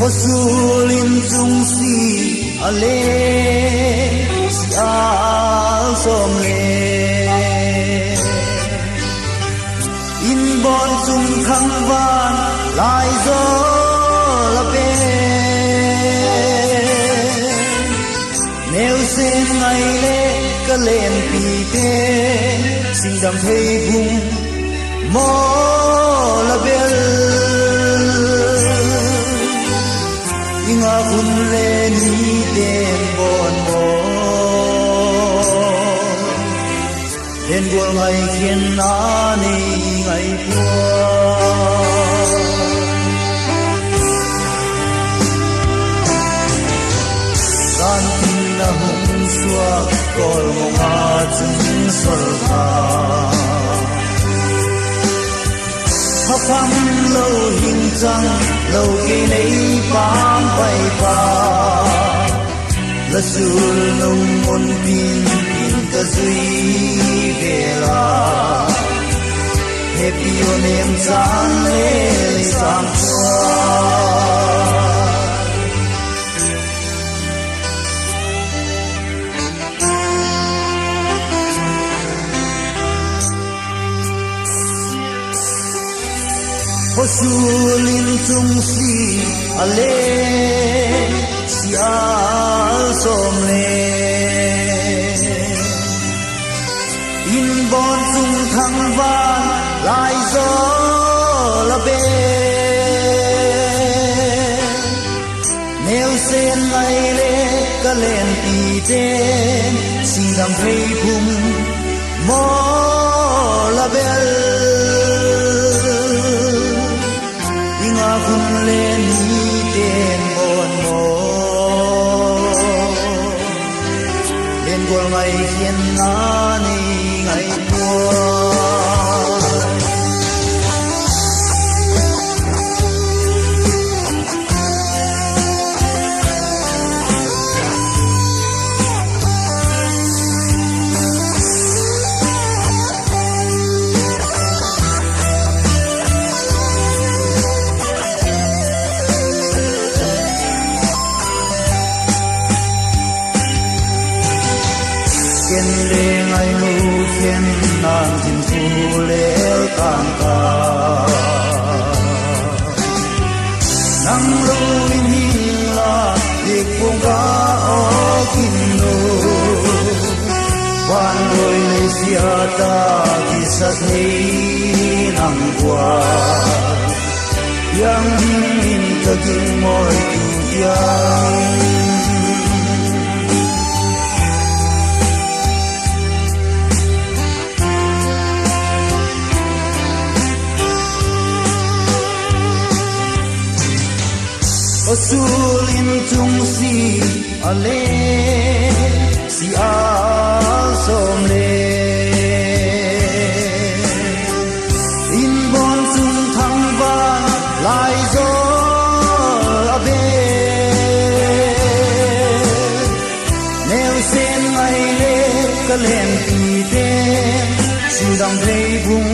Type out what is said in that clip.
Sulin chung si ale si al Sawmleng in bon chung khang van lai zo la pe nêu sen ngày lê ka len pi te sing dam thei bung mo la bel inga kun le ni den bon mo den buol ngai kien na ni ngai tua san tin na hung sua kol mo nga chung sol ha pham lâu hình trăng lâu kỳ này bám bay ba là sự nông môn tin ta duy về là happy on em sáng lên sáng Sulin chung si ale si al Sawmleng in bon chung thang van lai zo la be nêu sen lai le ka len pi ten sing dam thei phum mo la bel kun lên tên bon mo lên buồn ngày hiền na ni ngày Ginlemthang ai mu thiên nan tin thu leo tang ta nang lu ni la dik pung ka o kin no wan loi le sia ta ki sa nei nang kwa yang in ta kin moi tu yang Sulin chung si ale si al Sawmleng in bon chung thang van lai zo la be nêu sen ngày le ka len pi te sing dam thei bung